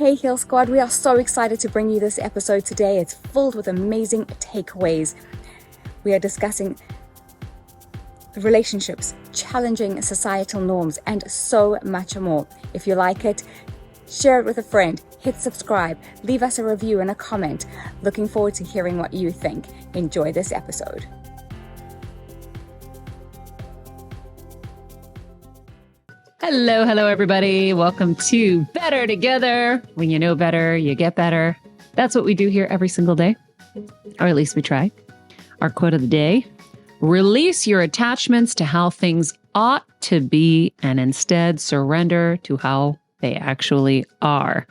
Hey Heal Squad, we are so excited to bring you this episode today. It's filled with amazing takeaways. We are discussing relationships, challenging societal norms, and so much more. If you like it, share it with a friend, hit subscribe, leave us a review and a comment. Looking forward to hearing what you think. Enjoy this episode. Hello, everybody. Welcome to Better Together. When you know better, you get better. That's what we do here every single day, or at least we try. Our quote of the day: release your attachments to how things ought to be and instead surrender to how they actually are.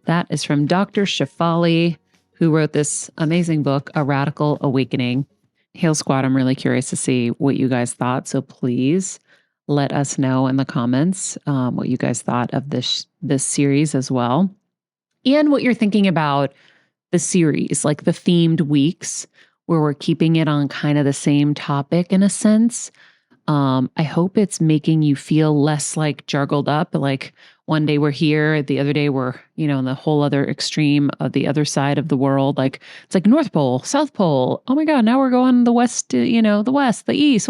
That is from Dr. Shefali, who wrote this amazing book, A Radical Awakening. Hail Squad, I'm really curious to see what you guys thought. So please let us know in the comments what you guys thought of this series as well. And what you're thinking about the series, like the themed weeks where we're keeping it on kind of the same topic in a sense. I hope it's making you feel less like juggled up. Like one day we're here, the other day we're, in the whole other extreme of the other side of the world. Like it's like North Pole, South Pole. Oh my God, now we're going the West, the West, the East.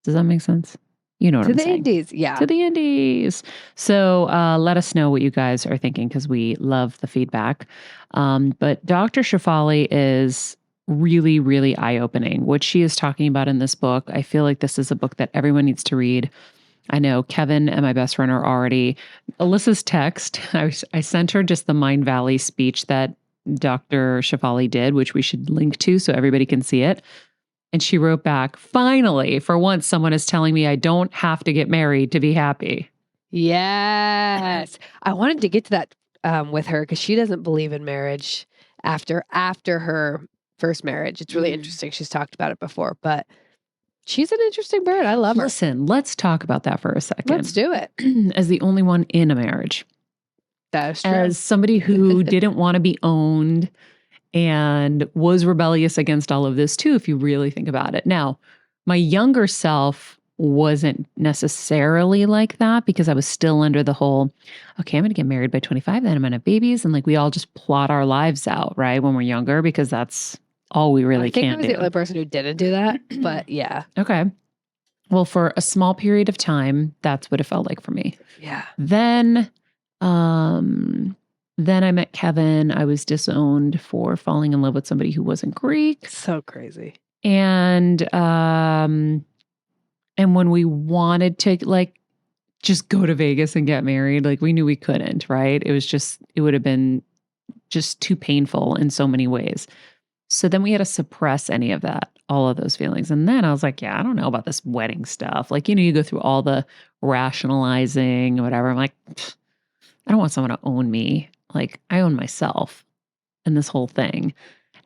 Does that make sense? You know what I'm saying. To the Indies, yeah. To the Indies. So let us know what you guys are thinking because we love the feedback. But Dr. Shefali is really, really eye-opening. What she is talking about in this book, I feel like this is a book that everyone needs to read. I know Kevin and my best friend are already. Alyssa's text, I sent her just the Mind Valley speech that Dr. Shefali did, which we should link to so everybody can see it. And she wrote back, finally, for once, someone is telling me I don't have to get married to be happy. Yes. I wanted to get to that with her because she doesn't believe in marriage after her first marriage. It's really interesting. She's talked about it before, but she's an interesting bird. I love her. Listen, let's talk about that for a second. Let's do it. As the only one in a marriage. That is true. As somebody who didn't want to be owned and was rebellious against all of this too, if you really think about it. Now, my younger self wasn't necessarily like that because I was still under the whole, okay, I'm going to get married by 25, then I'm going to have babies. And like, we all just plot our lives out, right? When we're younger, because that's all we really can do. I think I was the only person who didn't do that, but yeah. Okay. Well, for a small period of time, that's what it felt like for me. Yeah. Then I met Kevin. I was disowned for falling in love with somebody who wasn't Greek. So crazy. And when we wanted to just go to Vegas and get married, like we knew we couldn't, right? It would have been just too painful in so many ways. So then we had to suppress any of that, all of those feelings. And then I was like, yeah, I don't know about this wedding stuff. Like, you go through all the rationalizing or whatever. I'm like, I don't want someone to own me. Like I own myself in this whole thing.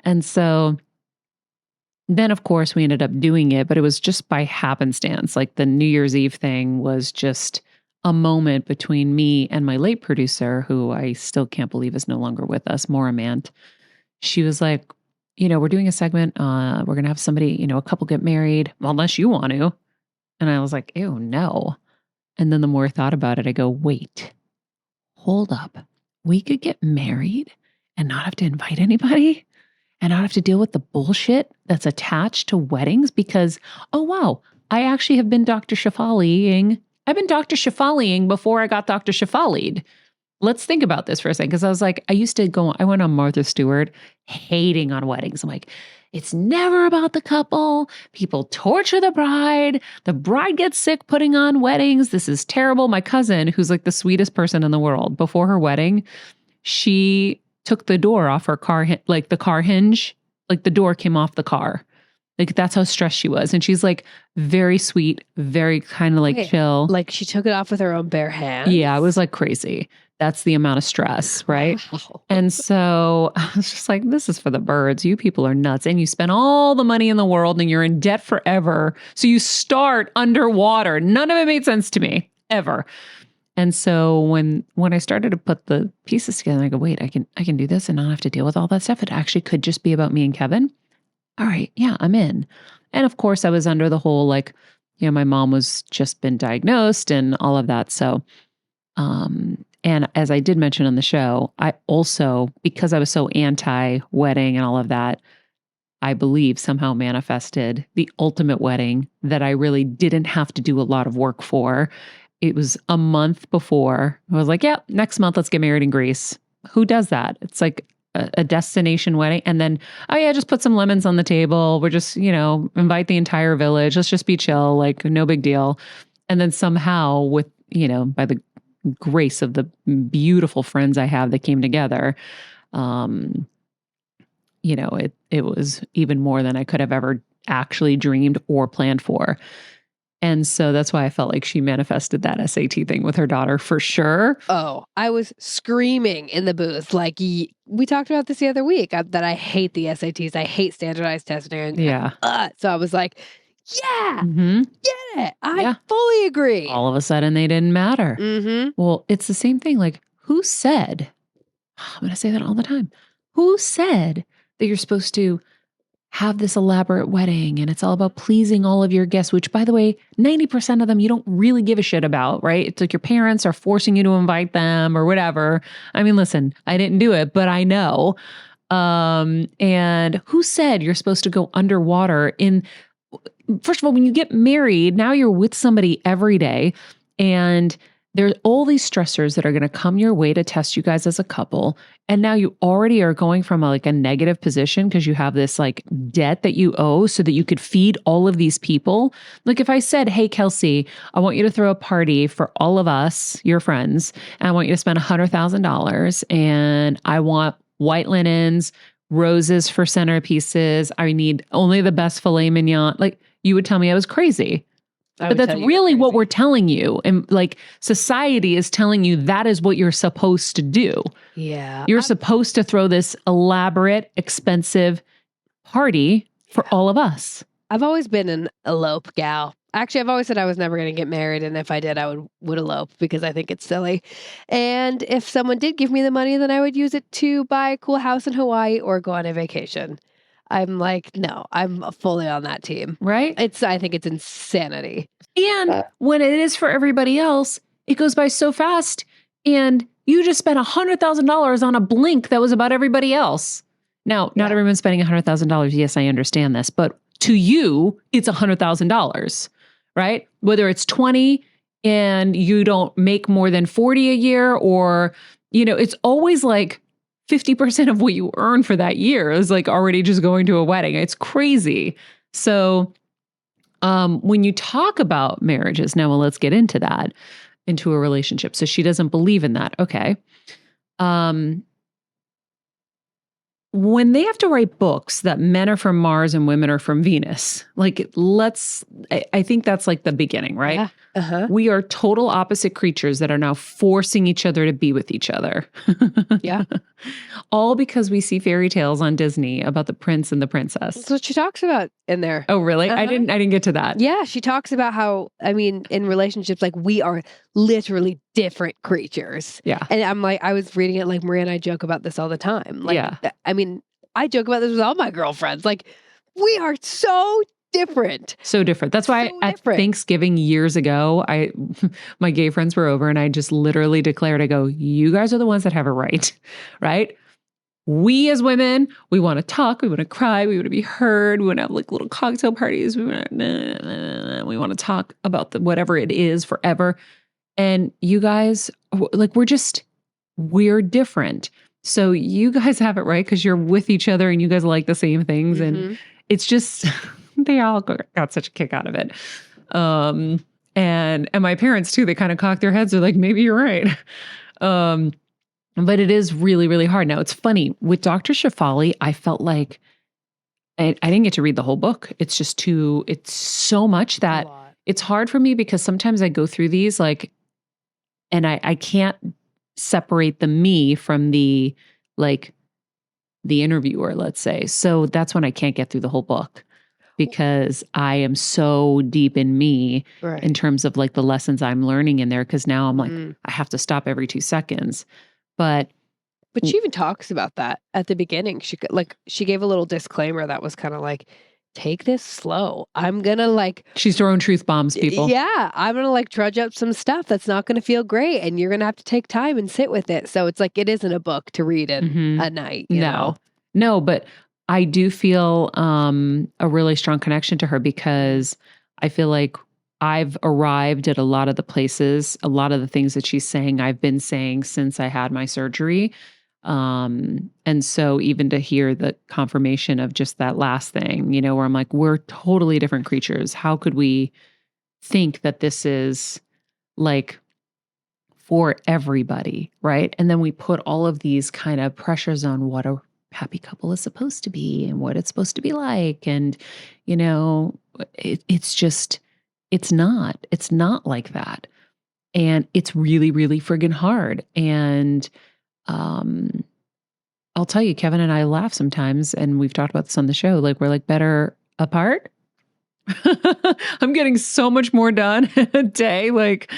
And so then of course we ended up doing it, but it was just by happenstance. Like the New Year's Eve thing was just a moment between me and my late producer, who I still can't believe is no longer with us, Maura Mant. She was like, we're doing a segment. We're going to have somebody, a couple get married, well, unless you want to. And I was like, ew, no. And then the more I thought about it, I go, wait, hold up. We could get married and not have to invite anybody and not have to deal with the bullshit that's attached to weddings because, oh, wow, I actually have been Dr. Shefaliing. I've been Dr. Shefaliing before I got Dr. Shefalied. Let's think about this for a second. Because I was like, I went on Martha Stewart hating on weddings. I'm like, it's never about the couple. People torture the bride. The bride gets sick putting on weddings. This is terrible. My cousin, who's like the sweetest person in the world, before her wedding, she took the door off her car, like the car hinge, like the door came off the car. Like that's how stressed she was. And she's like very sweet, very kind of like chill. Like she took it off with her own bare hands? Yeah, it was like crazy. That's the amount of stress, right? Wow. And so I was just like, this is for the birds. You people are nuts. And you spend all the money in the world and you're in debt forever. So you start underwater. None of it made sense to me, ever. And so when I started to put the pieces together, I go, wait, I can do this and not have to deal with all that stuff. It actually could just be about me and Kevin. All right, yeah, I'm in. And of course I was under the whole my mom was just been diagnosed and all of that. So And as I did mention on the show, I also, because I was so anti-wedding and all of that, I believe somehow manifested the ultimate wedding that I really didn't have to do a lot of work for. It was a month before. I was like, yeah, next month, let's get married in Greece. Who does that? It's like a destination wedding. And then, oh yeah, just put some lemons on the table. We're just, invite the entire village. Let's just be chill. Like no big deal. And then somehow with, by the grace of the beautiful friends I have that came together, it was even more than I could have ever actually dreamed or planned for. And so that's why I felt like she manifested that SAT thing with her daughter for sure. Oh, I was screaming in the booth. Like we talked about this the other week that I hate the SATs. I hate standardized testing. Yeah. So I was like, yeah, Mm-hmm. get it. I fully agree. All of a sudden they didn't matter. Mm-hmm. Well, it's the same thing. Like who said, I'm going to say that all the time. Who said that you're supposed to have this elaborate wedding and it's all about pleasing all of your guests, which by the way, 90% of them you don't really give a shit about, right? It's like your parents are forcing you to invite them or whatever. I mean, listen, I didn't do it, but I know. And who said you're supposed to go underwater first of all, when you get married, now you're with somebody every day and there's all these stressors that are going to come your way to test you guys as a couple. And now you already are going from a negative position because you have this debt that you owe so that you could feed all of these people. Like if I said, hey, Kelsey, I want you to throw a party for all of us, your friends, and I want you to spend $100,000 and I want white linens, roses for centerpieces. I need only the best filet mignon. You would tell me I was crazy. But that's really what we're telling you. And society is telling you that is what you're supposed to do. Yeah. You're supposed to throw this elaborate, expensive party for all of us. I've always been an elope gal. Actually, I've always said I was never going to get married. And if I did, I would elope because I think it's silly. And if someone did give me the money, then I would use it to buy a cool house in Hawaii or go on a vacation. I'm like, no, I'm fully on that team. Right? I think it's insanity. And when it is for everybody else, it goes by so fast. And you just spent $100,000 on a blink that was about everybody else. Now, not everyone's spending $100,000. Yes, I understand this. But to you, it's $100,000, right? Whether it's 20 and you don't make more than 40 a year or, it's always 50% of what you earn for that year is already just going to a wedding. It's crazy. So when you talk about marriages, now let's get into that, into a relationship. So she doesn't believe in that. Okay. When they have to write books that men are from Mars and women are from Venus, I think that's the beginning, right? Yeah. Uh-huh. We are total opposite creatures that are now forcing each other to be with each other. Yeah. All because we see fairy tales on Disney about the prince and the princess. That's what she talks about in there. Oh, really? Uh-huh. I didn't get to that. Yeah. She talks about how, in relationships, we are literally different creatures. Yeah. And I was reading it Maria and I joke about this all the time. I joke about this with all my girlfriends. We are so different. So different. That's why at Thanksgiving years ago, my gay friends were over and I just literally declared, I go, you guys are the ones that have it right? Right? We as women, we want to talk, we want to cry, we want to be heard, we want to have little cocktail parties, we want to talk about whatever it is forever. And you guys, we're different. So you guys have it right because you're with each other and you guys like the same things. Mm-hmm. And it's just, they all got such a kick out of it. And my parents too, they kind of cock their heads. They're like, maybe you're right. But it is really, really hard. Now it's funny with Dr. Shefali, I felt like I didn't get to read the whole book. It's just it's so much that it's hard for me because sometimes I go through these and I can't separate the me from the interviewer, let's say. So that's when I can't get through the whole book because I am so deep in me in terms of the lessons I'm learning in there. Cause now I'm I have to stop every 2 seconds, but she even talks about that at the beginning. She gave a little disclaimer that was kind of take this slow. I'm going to like, She's throwing truth bombs, people. yeah, I'm going to like trudge up some stuff that's not going to feel great. And you're going to have to take time and sit with it. So it's like, it isn't a book to read in a night, you know? No, but I do feel a really strong connection to her because I feel like I've arrived at a lot of the places, a lot of the things that she's saying, I've been saying since I had my surgery. And so even to hear the confirmation of just that last thing, you know, where I'm like, we're totally different creatures. How could we think that this is like for everybody, right? And then we put all of these kind of pressures on what a happy couple is supposed to be and what it's supposed to be like. And, you know, it's not like that. And it's really, really friggin' hard. And, I'll tell you, Kevin and I laugh sometimes, and we've talked about this on the show. Like, we're like better apart. I'm getting so much more done in a day, like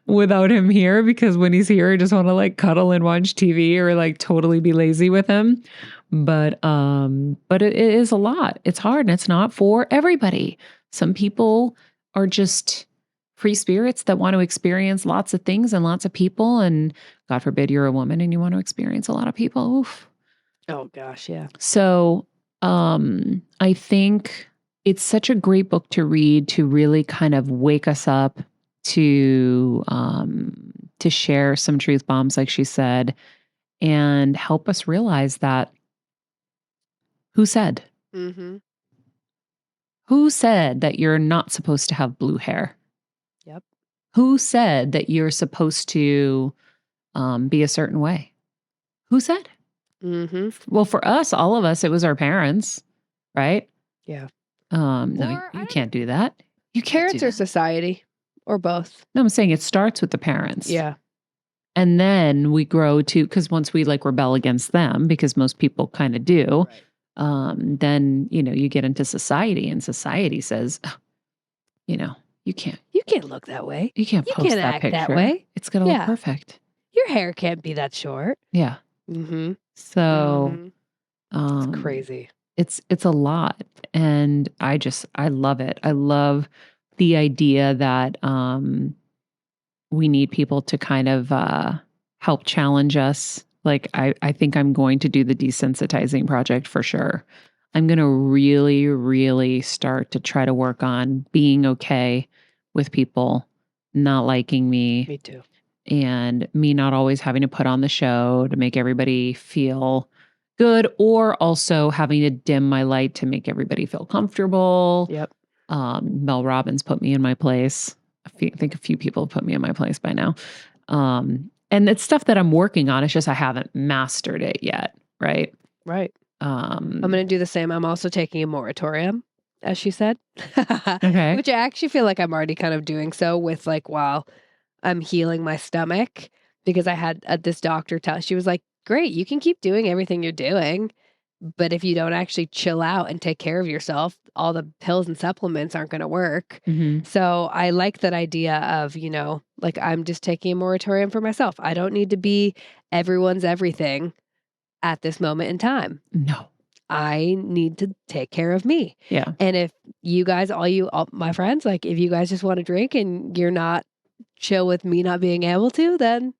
without him here, because when he's here, I just want to like cuddle and watch TV or like totally be lazy with him. But it is a lot. It's hard, and it's not for everybody. Some people are just free spirits that want to experience lots of things and lots of people. And God forbid you're a woman and you want to experience a lot of people. Oof. Oh gosh, yeah. So I think it's such a great book to read to really kind of wake us up to share some truth bombs, like she said, and help us realize that who said? Mm-hmm. Who said that you're not supposed to have blue hair? Yep. Who said that you're supposed to be a certain way? Who said? Mm-hmm. Well, for us, all of us, it was our parents, right? Yeah. No, you can't do that. You can't. Parents or society, or both. No, I'm saying it starts with the parents. Yeah. And then we grow to, because once we like rebel against them, because most people kind of do, then, you know, you get into society, and society says, oh, you know, you can't look that way. You can't post that act picture. that way. It's going to look perfect. Your hair can't be that short. Yeah. Mm-hmm. So it's crazy. It's a lot. And I love it. I love the idea that we need people to kind of help challenge us. Like, I think I'm going to do the desensitizing project for sure. I'm going to really, really start to try to work on being okay with people not liking me. Me too. And me not always having to put on the show to make everybody feel good, or also having to dim my light to make everybody feel comfortable. Yep. Mel Robbins put me in my place. I think a few people have put me in my place by now. And it's stuff that I'm working on. It's just I haven't mastered it yet. Right. Right. I'm going to do the same. I'm also taking a moratorium, as she said. Okay. Which I actually feel like I'm already kind of doing so with like, while I'm healing my stomach, because I had this doctor she was like, great, you can keep doing everything you're doing, but if you don't actually chill out and take care of yourself, all the pills and supplements aren't going to work. Mm-hmm. So I like that idea of, you know, like, I'm just taking a moratorium for myself. I don't need to be everyone's everything at this moment in time. No. I need to take care of me. Yeah. And if you guys, all my friends, like, if you guys just want to drink and you're not chill with me not being able to, then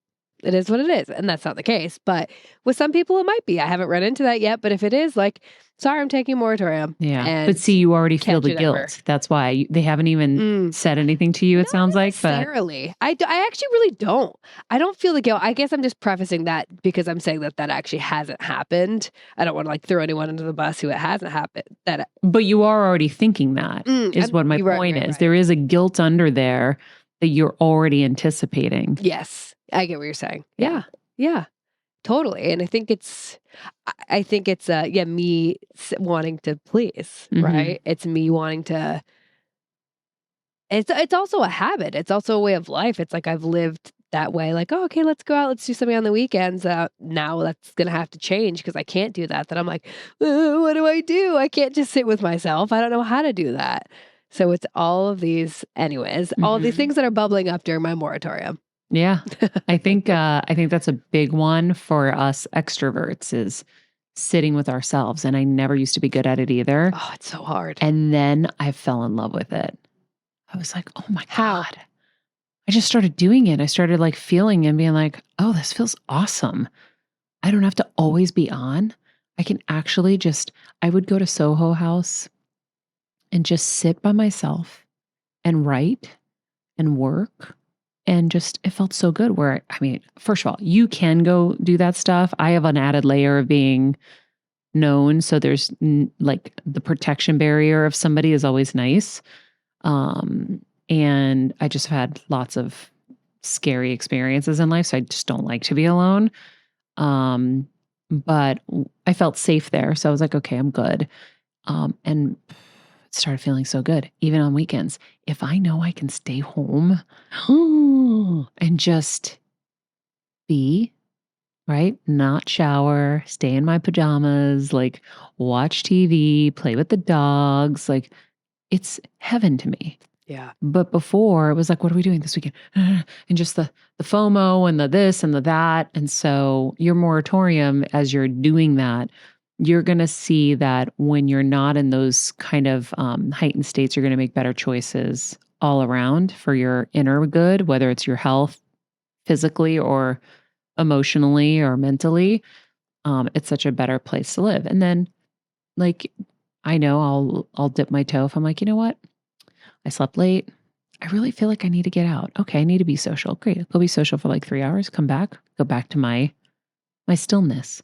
it is what it is. And that's not the case. But with some people, it might be. I haven't run into that yet. But if it is, like, sorry, I'm taking a moratorium. Yeah. But see, you already feel the guilt. Ever. That's why they haven't even said anything to you, it sounds like. Necessarily. I actually really don't. I don't feel the guilt. I guess I'm just prefacing that because I'm saying that actually hasn't happened. I don't want to like throw anyone under the bus who it hasn't happened. But you are already thinking that is what my point is. Right. There is a guilt under there that you're already anticipating. Yes. I get what you're saying. Yeah. Yeah. Totally. And I think it's me wanting to please, right? It's me wanting to, it's also a habit. It's also a way of life. It's like, I've lived that way. Like, oh, okay, let's go out. Let's do something on the weekends. Now that's going to have to change because I can't do that. Then I'm like, what do? I can't just sit with myself. I don't know how to do that. So it's all of these, anyways, all of these things that are bubbling up during my moratorium. Yeah. I think that's a big one for us extroverts is sitting with ourselves. And I never used to be good at it either. Oh, it's so hard. And then I fell in love with it. I was like, oh my How? God. I just started doing it. I started like feeling and being like, oh, this feels awesome. I don't have to always be on. I can actually I would go to Soho House and just sit by myself and write and work. And it felt so good where, I mean, first of all, you can go do that stuff. I have an added layer of being known. So there's like the protection barrier of somebody is always nice. And I just had lots of scary experiences in life. So I just don't like to be alone. But I felt safe there. So I was like, okay, I'm good. And it started feeling so good, even on weekends. If I know I can stay home and just be, right? Not shower, stay in my pajamas, like watch TV, play with the dogs. Like it's heaven to me. Yeah. But before it was like, what are we doing this weekend? And just the FOMO and the this and the that. And so your moratorium, as you're doing that, you're going to see that when you're not in those kind of heightened states, you're going to make better choices all around for your inner good, whether it's your health physically or emotionally or mentally. It's such a better place to live. And then like, I know I'll dip my toe if I'm like, you know what? I slept late. I really feel like I need to get out. Okay, I need to be social. Great. I'll go be social for like 3 hours, come back, go back to my stillness.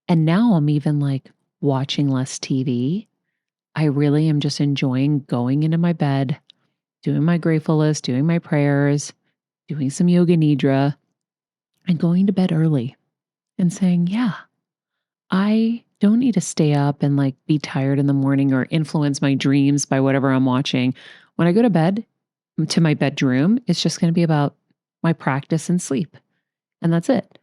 And now I'm even like watching less TV. I really am just enjoying going into my bed, doing my grateful list, doing my prayers, doing some yoga nidra, and going to bed early and saying, yeah, I don't need to stay up and like be tired in the morning or influence my dreams by whatever I'm watching. When I go to bed, to my bedroom, it's just going to be about my practice and sleep. And that's it.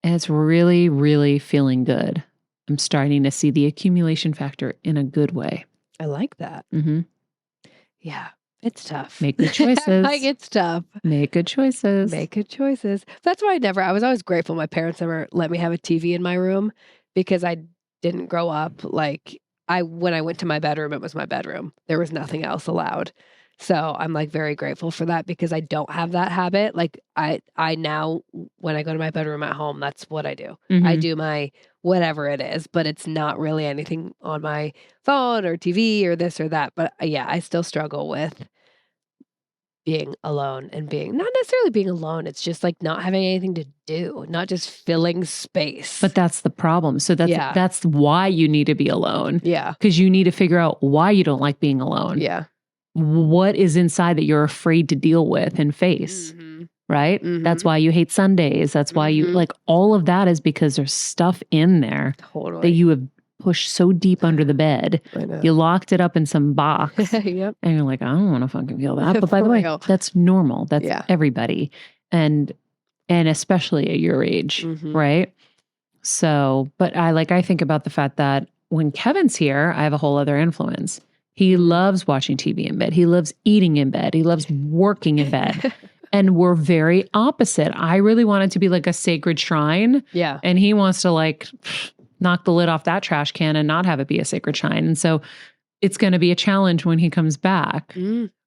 And it's really, really feeling good. I'm starting to see the accumulation factor in a good way. I like that. Mm-hmm. Yeah. It's tough. Make good choices. Like it's tough. Make good choices. Make good choices. That's why I was always grateful my parents never let me have a TV in my room because I didn't grow up like when I went to my bedroom, it was my bedroom. There was nothing else allowed. So I'm like very grateful for that because I don't have that habit. Like I now, when I go to my bedroom at home, that's what I do. Mm-hmm. I do my whatever it is, but it's not really anything on my phone or TV or this or that. But yeah, I still struggle with being alone and not necessarily being alone. It's just like not having anything to do, not just filling space. But that's the problem. So that's why you need to be alone. Yeah. Because you need to figure out why you don't like being alone. Yeah. What is inside that you're afraid to deal with and face, right? Mm-hmm. That's why you hate Sundays. That's why you like all of that is because there's stuff in there that you have pushed so deep under the bed. You locked it up in some box. Yep. And you're like, I don't want to fucking feel that. But by the way, that's normal. That's everybody. And especially at your age, right? So, but I think about the fact that when Kevin's here, I have a whole other influence. He loves watching TV in bed. He loves eating in bed. He loves working in bed. And we're very opposite. I really want it to be like a sacred shrine. Yeah. And he wants to like knock the lid off that trash can and not have it be a sacred shrine. And so it's going to be a challenge when he comes back,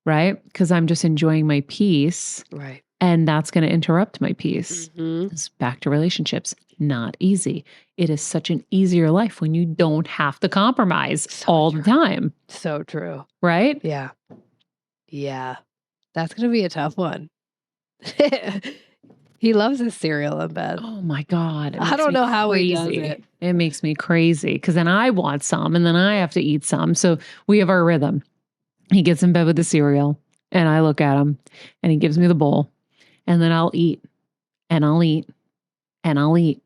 right? Because I'm just enjoying my peace. Right. And that's going to interrupt my peace. It's back to relationships. Not easy. It is such an easier life when you don't have to compromise all the time. So true. Right? Yeah. Yeah. That's going to be a tough one. He loves his cereal in bed. Oh my God. I don't know how he does it. It makes me crazy because then I want some and then I have to eat some. So we have our rhythm. He gets in bed with the cereal and I look at him and he gives me the bowl and then I'll eat and I'll eat and I'll eat.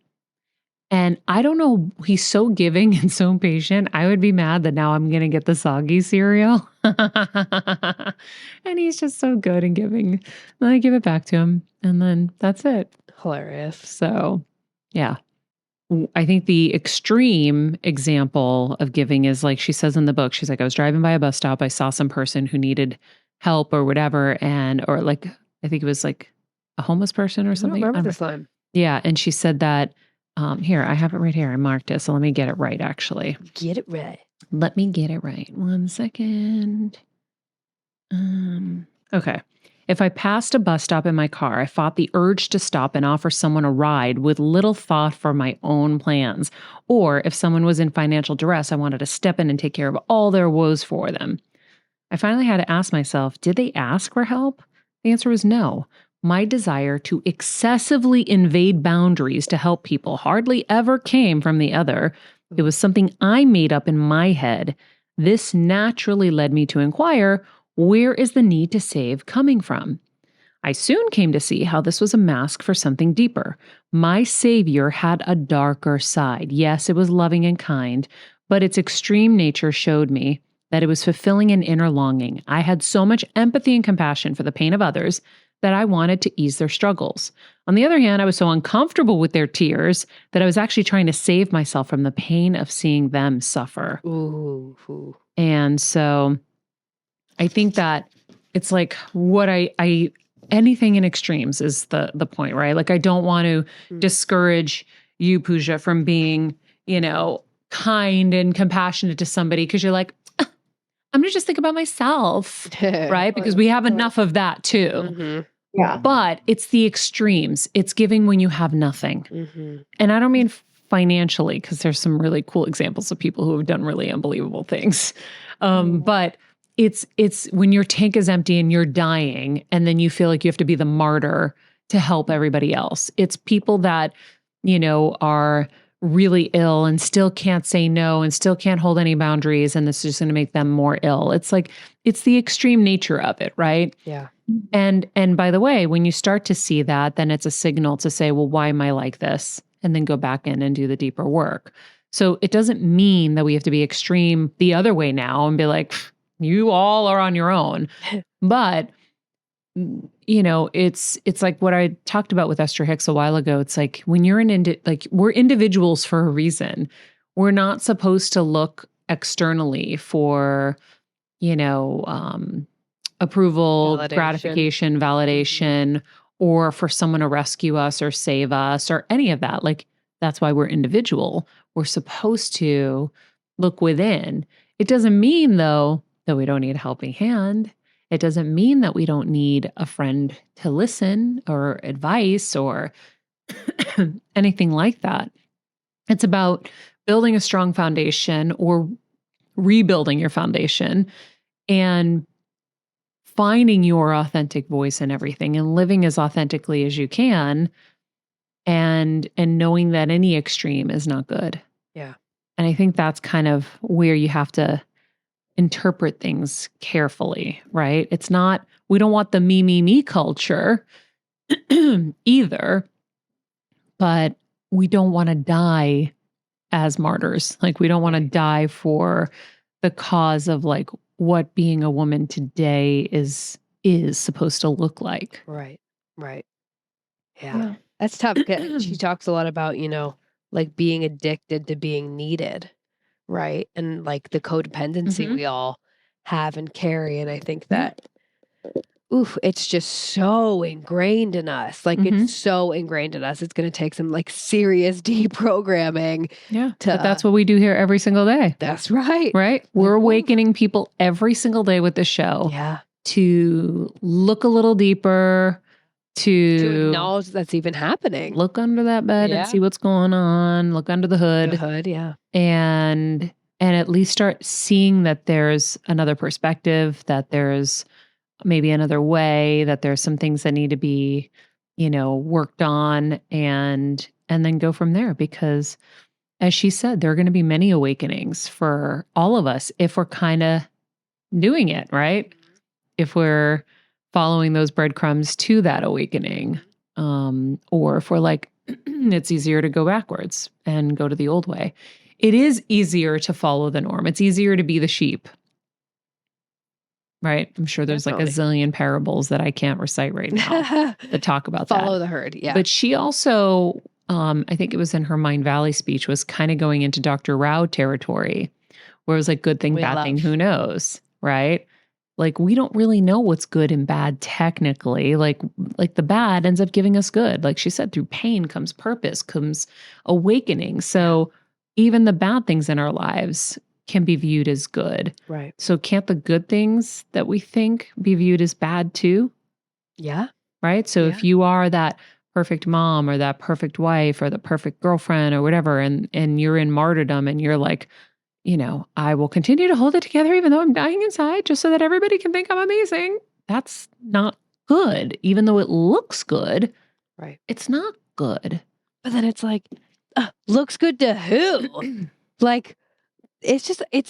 And I don't know, he's so giving and so patient. I would be mad that now I'm going to get the soggy cereal. And he's just so good and giving. Then I give it back to him and then that's it. Hilarious. So, yeah. I think the extreme example of giving is like she says in the book, she's like, I was driving by a bus stop. I saw some person who needed help or whatever. Or like, I think it was like a homeless person or something. I don't remember this line. Yeah. And she said that Here, I have it right here. I marked it. So let me get it right, actually. Get it right. Let me get it right. 1 second. Okay. If I passed a bus stop in my car, I fought the urge to stop and offer someone a ride with little thought for my own plans. Or if someone was in financial duress, I wanted to step in and take care of all their woes for them. I finally had to ask myself, did they ask for help? The answer was no. My desire to excessively invade boundaries to help people hardly ever came from the other. It was something I made up in my head. This naturally led me to inquire, where is the need to save coming from? I soon came to see how this was a mask for something deeper. My savior had a darker side. Yes, it was loving and kind, but its extreme nature showed me that it was fulfilling an inner longing. I had so much empathy and compassion for the pain of others that I wanted to ease their struggles. On the other hand, I was so uncomfortable with their tears that I was actually trying to save myself from the pain of seeing them suffer. Ooh. And so I think that it's like what I anything in extremes is the point, right? Like I don't want to discourage you, Pooja, from being, kind and compassionate to somebody because you're like, I'm going to just think about myself, right? Because we have enough of that too. Mm-hmm. Yeah. But it's the extremes. It's giving when you have nothing. Mm-hmm. And I don't mean financially, because there's some really cool examples of people who have done really unbelievable things. But it's when your tank is empty and you're dying, and then you feel like you have to be the martyr to help everybody else. It's people that, are really ill and still can't say no and still can't hold any boundaries. And this is just going to make them more ill. It's like, it's the extreme nature of it, right? Yeah. And by the way, when you start to see that, then it's a signal to say, well, why am I like this? And then go back in and do the deeper work. So it doesn't mean that we have to be extreme the other way now and be like, you all are on your own. But it's like what I talked about with Esther Hicks a while ago. It's like when you're we're individuals for a reason. We're not supposed to look externally for, approval, gratification, validation, or for someone to rescue us or save us or any of that. Like that's why we're individual. We're supposed to look within. It doesn't mean though that we don't need a helping hand. It doesn't mean that we don't need a friend to listen or advice or anything like that. It's about building a strong foundation or rebuilding your foundation and finding your authentic voice in everything and living as authentically as you can and knowing that any extreme is not good. Yeah. And I think that's kind of where you have to interpret things carefully, right? It's not, we don't want the me culture either, but we don't want to die as martyrs. Like we don't want to die for the cause of like what being a woman today is supposed to look like. Right. Yeah. That's tough. She talks a lot about, like being addicted to being needed. Right. And like the codependency we all have and carry. And I think that, it's just so ingrained in us. Like it's so ingrained in us. It's going to take some like serious deprogramming. Yeah. But that's what we do here every single day. That's right. Right. We're awakening people every single day with this show. Yeah. To look a little deeper, to acknowledge that's even happening. Look under that bed and see what's going on. Look under the hood. Yeah. And at least start seeing that there's another perspective, that there's maybe another way, that there's some things that need to be, worked on and then go from there. Because as she said, there are going to be many awakenings for all of us if we're kind of doing it, right? If we're following those breadcrumbs to that awakening, or if we're like, it's easier to go backwards and go to the old way. It is easier to follow the norm. It's easier to be the sheep, right? I'm sure there's like a zillion parables that I can't recite right now that talk about Follow the herd, yeah. But she also, I think it was in her Mind Valley speech, was kind of going into Dr. Rao territory, where it was like good thing, bad thing, who knows, right? Like we don't really know what's good and bad technically. Like the bad ends up giving us good. Like she said, through pain comes purpose, comes awakening. So even the bad things in our lives can be viewed as good. Right. So can't the good things that we think be viewed as bad too? Yeah. Right? So Yeah. if you are that perfect mom or that perfect wife or the perfect girlfriend or whatever, and you're in martyrdom and you're like, you know, I will continue to hold it together even though I'm dying inside just so that everybody can think I'm amazing. That's not good. Even though it looks good, Right. it's not good. But then it's like, looks good to who? Like, it's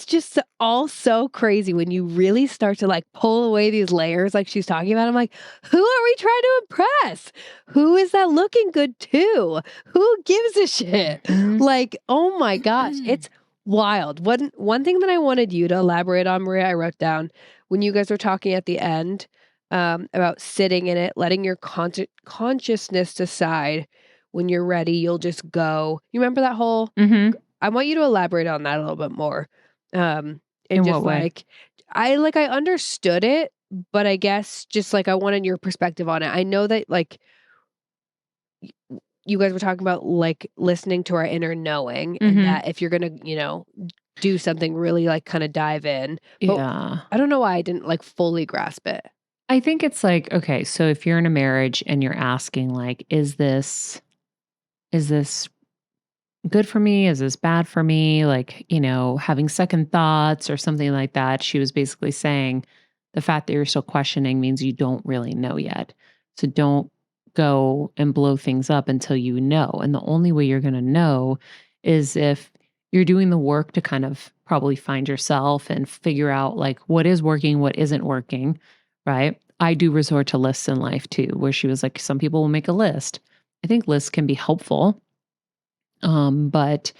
just all so crazy when you really start to like pull away these layers like she's talking about. I'm like, who are we trying to impress? Who is that looking good to? Who gives a shit? Like, oh my gosh, it's wild. One thing that I wanted you to elaborate on, Maria, I wrote down when you guys were talking at the end about sitting in it, letting your consciousness decide when you're ready, you'll just go. You remember that whole I want you to elaborate on that a little bit more. And In just what way? like I understood it, but I guess just like I wanted your perspective on it. I know that like you guys were talking about like listening to our inner knowing and that if you're gonna, you know, do something really like kind of dive in. But Yeah. I don't know why I didn't like fully grasp it. I think it's like, okay, so if you're in a marriage and you're asking like, is this good for me? Is this bad for me? Like, you know, having second thoughts or something like that. She was basically saying the fact that you're still questioning means you don't really know yet. So don't go and blow things up until you know. And the only way you're going to know is if you're doing the work to kind of probably find yourself and figure out like what is working, what isn't working, right? I do resort to lists in life too, where she was like, some people will make a list. I think lists can be helpful. But,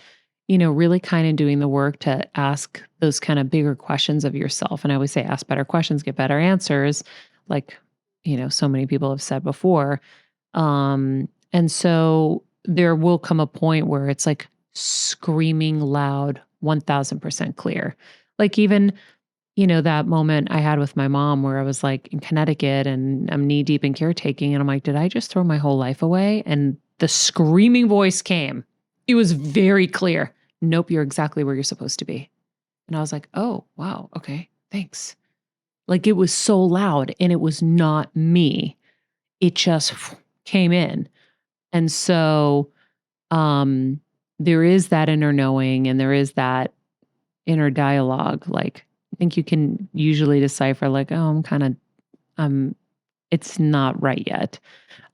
you know, really kind of doing the work to ask those kind of bigger questions of yourself. And I always say, ask better questions, get better answers, like, you know, so many people have said before. And so there will come a point where it's like screaming loud, 1000% clear. Like even, you know, that moment I had with my mom where I was like in Connecticut and I'm knee deep in caretaking. And I'm like, did I just throw my whole life away? And the screaming voice came. It was very clear. Nope, you're exactly where you're supposed to be. And I was like, oh, wow. Okay, thanks. Like it was so loud and it was not me. It just came in. And so there is that inner knowing and there is that inner dialogue. Like I think you can usually decipher like, oh, it's not right yet.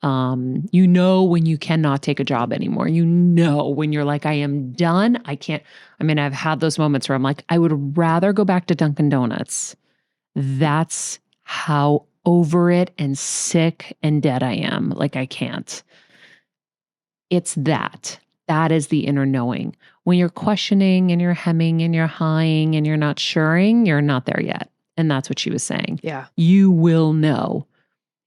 You know, when you cannot take a job anymore, you know, when you're like, I am done. I can't, I mean, I've had those moments where I'm like, I would rather go back to Dunkin' Donuts. That's how over it and sick and dead I am. Like, I can't. It's that. That is the inner knowing. When you're questioning and you're hemming and you're hawing and you're not suring, you're not there yet. And that's what she was saying. Yeah. You will know.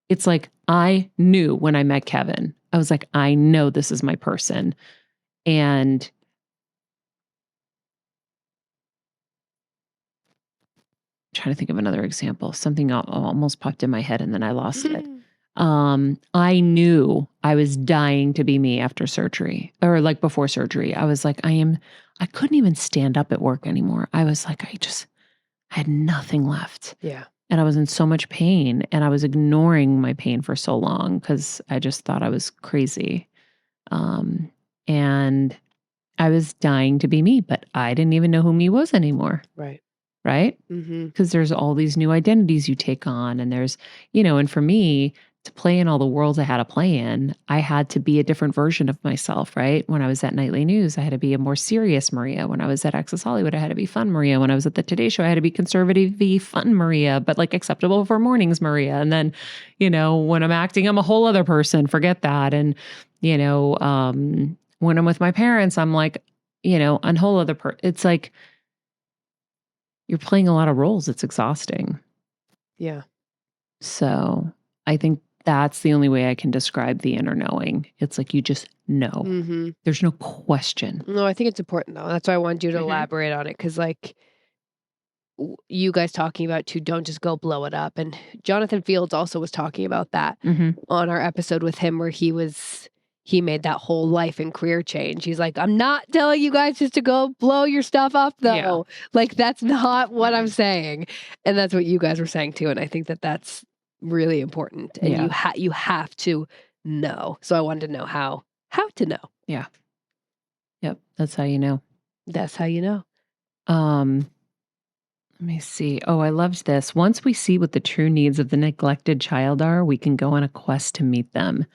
It's like, I knew when I met Kevin, I was like, I know this is my person. And I'm trying to think of another example. Something almost popped in my head and then I lost it. I knew I was dying to be me after surgery or like before surgery. I was like, I couldn't even stand up at work anymore. I was like, I had nothing left. Yeah. And I was in so much pain and I was ignoring my pain for so long because I just thought I was crazy. And I was dying to be me, but I didn't even know who me was anymore. Right. Right? Mm-hmm. Because there's all these new identities you take on. And there's, you know, and for me to play in all the worlds I had to play in, I had to be a different version of myself, right? When I was at Nightly News, I had to be a more serious Maria. When I was at Access Hollywood, I had to be fun Maria. When I was at the Today Show, I had to be conservative, fun Maria, but like acceptable for mornings Maria. And then, you know, when I'm acting, I'm a whole other person. Forget that. And, you know, when I'm with my parents, I'm like, you know, a whole other person. It's like, you're playing a lot of roles. It's exhausting. Yeah. So I think that's the only way I can describe the inner knowing. It's like you just know. Mm-hmm. There's no question. No, I think it's important though. That's why I wanted you to elaborate on it. Cause like you guys talking about too, don't just go blow it up. And Jonathan Fields also was talking about that on our episode with him, where he made that whole life and career change. He's like, I'm not telling you guys just to go blow your stuff up though. Yeah. Like, that's not what I'm saying. And that's what you guys were saying too. And I think that that's really important. And you have to know. So I wanted to know how to know. Yeah. Yep. That's how you know. That's how you know. Let me see. Oh, I loved this. Once we see what the true needs of the neglected child are, we can go on a quest to meet them.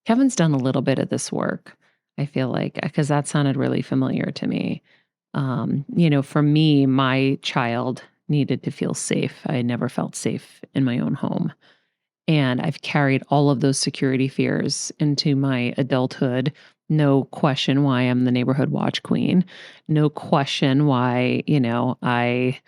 Kevin's done a little bit of this work, I feel like, because that sounded really familiar to me. For me, my child needed to feel safe. I never felt safe in my own home. And I've carried all of those security fears into my adulthood. No question why I'm the neighborhood watch queen. No question why, I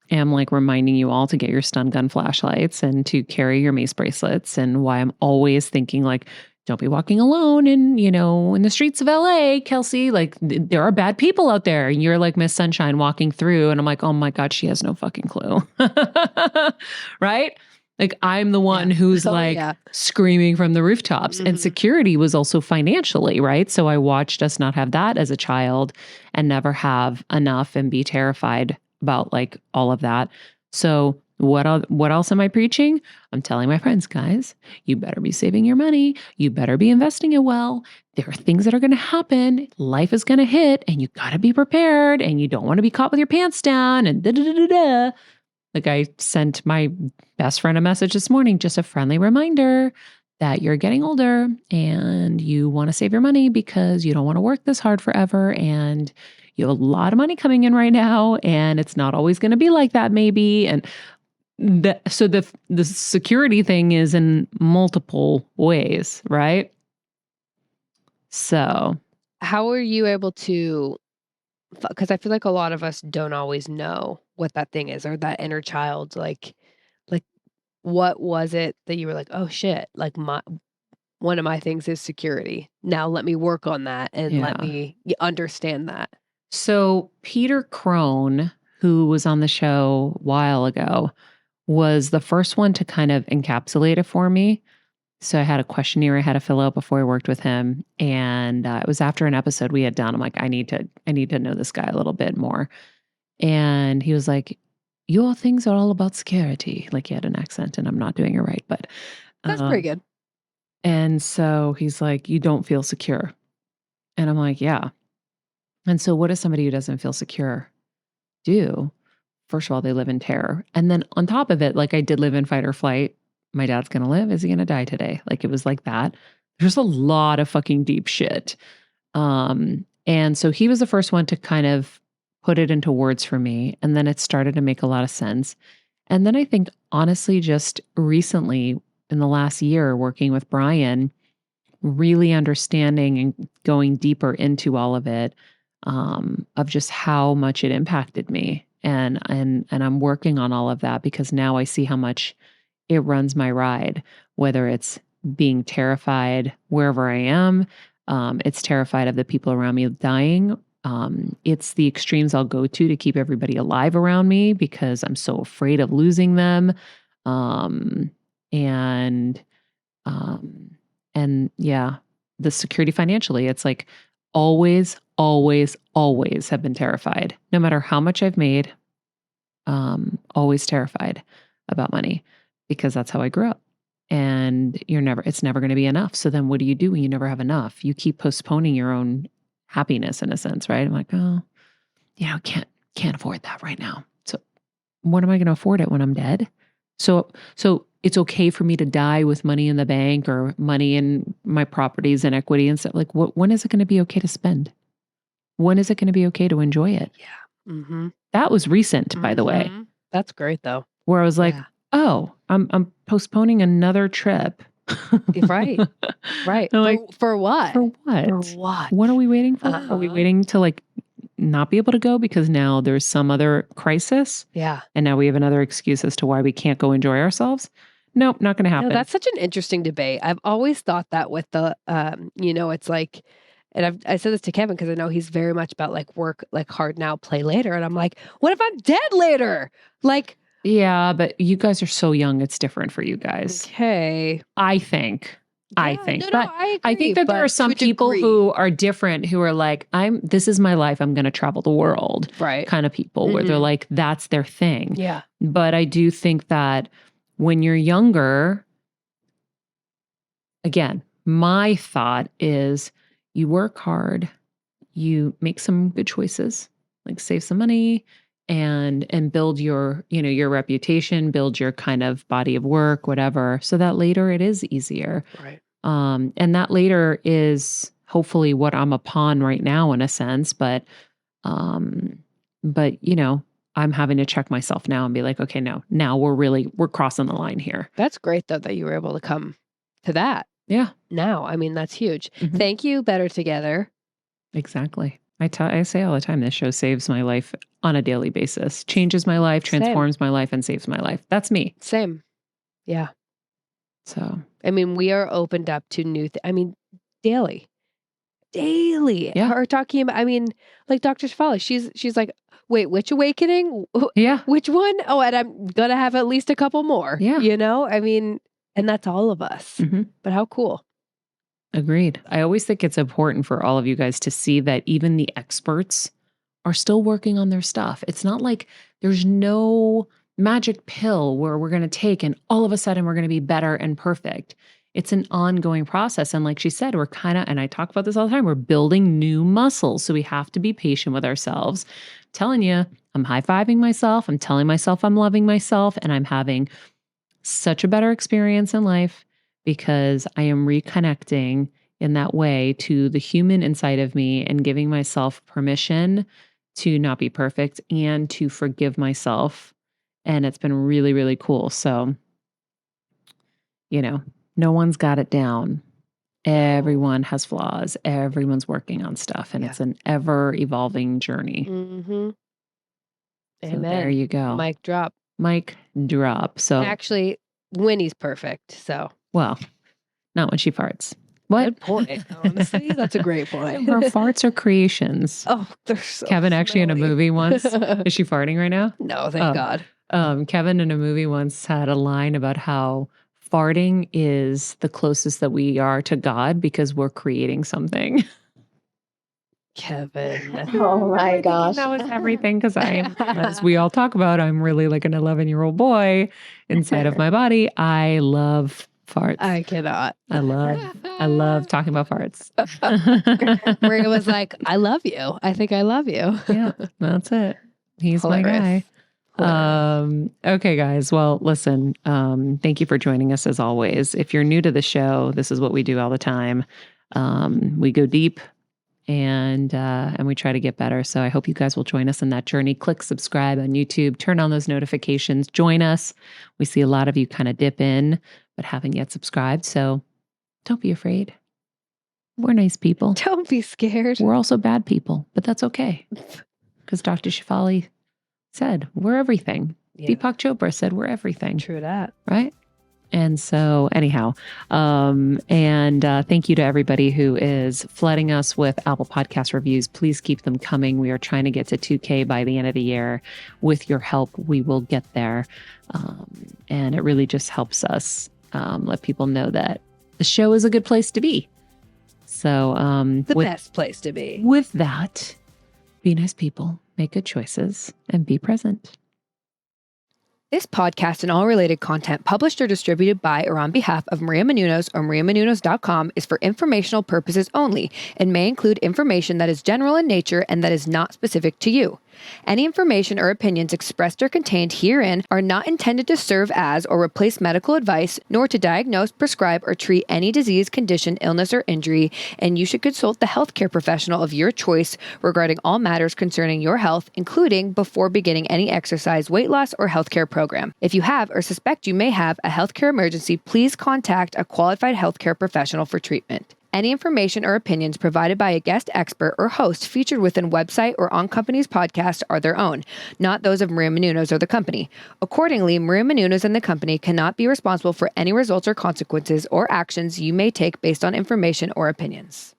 am like reminding you all to get your stun gun flashlights and to carry your mace bracelets, and why I'm always thinking like, don't be walking alone in the streets of LA, Kelsey. Like, there are bad people out there. And you're like Miss Sunshine walking through. And I'm like, oh my God, she has no fucking clue. Right? Like, I'm the one who's screaming from the rooftops. And security was also financially, right? So I watched us not have that as a child and never have enough and be terrified about like all of that. So what else am I preaching? I'm telling my friends, guys, you better be saving your money. You better be investing it well. There are things that are going to happen. Life is going to hit, and you got to be prepared, and you don't want to be caught with your pants down and da-da-da-da-da. Like, I sent my best friend a message this morning, just a friendly reminder that you're getting older and you want to save your money because you don't want to work this hard forever, and you have a lot of money coming in right now, and it's not always going to be like that maybe. And so the security thing is in multiple ways, right? So how are you able to, because I feel like a lot of us don't always know what that thing is, or that inner child, like what was it that you were like, oh shit, like one of my things is security. Now let me work on that and let me understand that. So Peter Crone, who was on the show a while ago, was the first one to kind of encapsulate it for me. So I had a questionnaire I had to fill out before I worked with him. And it was after an episode we had done. I'm like, I need to know this guy a little bit more. And he was like, your things are all about security. Like, he had an accent, and I'm not doing it right, but that's pretty good. And so he's like, you don't feel secure. And I'm like, yeah. And so what does somebody who doesn't feel secure do? First of all, they live in terror. And then on top of it, like, I did live in fight or flight. My dad's going to live. Is he going to die today? Like, it was like that. There's a lot of fucking deep shit. And so he was the first one to kind of put it into words for me. And then it started to make a lot of sense. And then I think, honestly, just recently in the last year working with Brian, really understanding and going deeper into all of it, of just how much it impacted me. And I'm working on all of that, because now I see how much it runs my ride, whether it's being terrified wherever I am, it's terrified of the people around me dying. It's the extremes I'll go to keep everybody alive around me because I'm so afraid of losing them. And yeah, the security financially, it's like always have been terrified. No matter how much I've made, always terrified about money, because that's how I grew up. And it's never going to be enough. So then what do you do when you never have enough? You keep postponing your own happiness in a sense, right? I'm like, oh, I can't afford that right now. So when am I going to afford it? When I'm dead? So it's okay for me to die with money in the bank or money in my properties and equity and stuff. Like, when is it going to be okay to spend? When is it going to be okay to enjoy it? Yeah. Mm-hmm. That was recent, by the way. That's great though. Where I was like, oh, I'm postponing another trip. Right. Like, for what? For what? For what? What are we waiting for? Are we waiting to like not be able to go because now there's some other crisis? Yeah. And now we have another excuse as to why we can't go enjoy ourselves? Nope, not going to happen. No, that's such an interesting debate. I've always thought that with the, it's like, And I said this to Kevin because I know he's very much about like work, like hard now, play later. And I'm like, what if I'm dead later? Like, Yeah, but you guys are so young. It's different for you guys. okay. I think. No, But I agree. I think that there are some people who are different, who are like, this is my life. I'm going to travel the world. Right. Kind of people where they're like, that's their thing. Yeah. But I do think that when you're younger, again, my thought is you work hard, you make some good choices, like save some money and build your, your reputation, build your kind of body of work, whatever, so that later it is easier. Right. And that later is hopefully what I'm upon right now in a sense, but I'm having to check myself now and be like, okay, no, now we're crossing the line here. That's great though, that you were able to come to that. Yeah. Now, I mean, that's huge. Mhm. Thank you. Better Together. Exactly. I say all the time, this show saves my life on a daily basis, changes my life, transforms my life, and saves my life. That's me. Same. Yeah. So, I mean, we are opened up to new daily. Yeah. Her talking about, I mean, like Dr. Shefali, she's like, wait, which awakening? Yeah. Which one? Oh, and I'm going to have at least a couple more. Yeah. I mean, and that's all of us. Mhm. But how cool. Agreed. I always think it's important for all of you guys to see that even the experts are still working on their stuff. It's not like there's no magic pill where we're going to take and all of a sudden we're going to be better and perfect. It's an ongoing process. And like she said, we're and I talk about this all the time, we're building new muscles. So we have to be patient with ourselves. I'm telling you, I'm high-fiving myself. I'm telling myself I'm loving myself, and I'm having such a better experience in life because I am reconnecting in that way to the human inside of me and giving myself permission to not be perfect and to forgive myself. And it's been really, really cool. So, no one's got it down. Everyone has flaws. Everyone's working on stuff. And it's an ever evolving journey. Mm-hmm. So Amen. there you go. Mic drop. So actually, Winnie's perfect. So, well, not when she farts. What? Good point. Honestly, that's a great point. Her farts are creations. Oh, they're so Kevin actually in a smelly. movie once. Is she farting right now? No, thank God. Kevin in a movie once had a line about how farting is the closest that we are to God because we're creating something. Kevin. Oh my gosh. That was everything because as we all talk about, I'm really like an 11-year-old boy inside of my body. I love farts. I cannot. I love talking about farts. Maria was like, I love you. I think I love you. Yeah, that's it. He's Hilarious. my guy. Okay, guys. Well, listen, thank you for joining us as always. If you're new to the show, this is what we do all the time. We go deep and we try to get better. So I hope you guys will join us in that journey. Click subscribe on YouTube, turn on those notifications, join us. We see a lot of you kind of dip in, but haven't yet subscribed. So don't be afraid. We're nice people. Don't be scared. We're also bad people, but that's okay. Because Dr. Shefali said, we're everything. Yeah. Deepak Chopra said, we're everything. True that. Right? And so anyhow, thank you to everybody who is flooding us with Apple Podcast reviews. Please keep them coming. We are trying to get to 2K by the end of the year. With your help, we will get there. And it really just helps us let people know that the show is a good place to be. So the best place to be. With that, be nice people, make good choices, and be present. This podcast and all related content published or distributed by or on behalf of Maria Menounos or mariamenounos.com is for informational purposes only and may include information that is general in nature and that is not specific to you. Any information or opinions expressed or contained herein are not intended to serve as or replace medical advice, nor to diagnose, prescribe, or treat any disease, condition, illness, or injury, and you should consult the healthcare professional of your choice regarding all matters concerning your health, including before beginning any exercise, weight loss, or healthcare program. If you have or suspect you may have a healthcare emergency, please contact a qualified healthcare professional for treatment. Any information or opinions provided by a guest expert or host featured within website or on company's podcast are their own, not those of Maria Menounos or the company. Accordingly, Maria Menounos and the company cannot be responsible for any results or consequences or actions you may take based on information or opinions.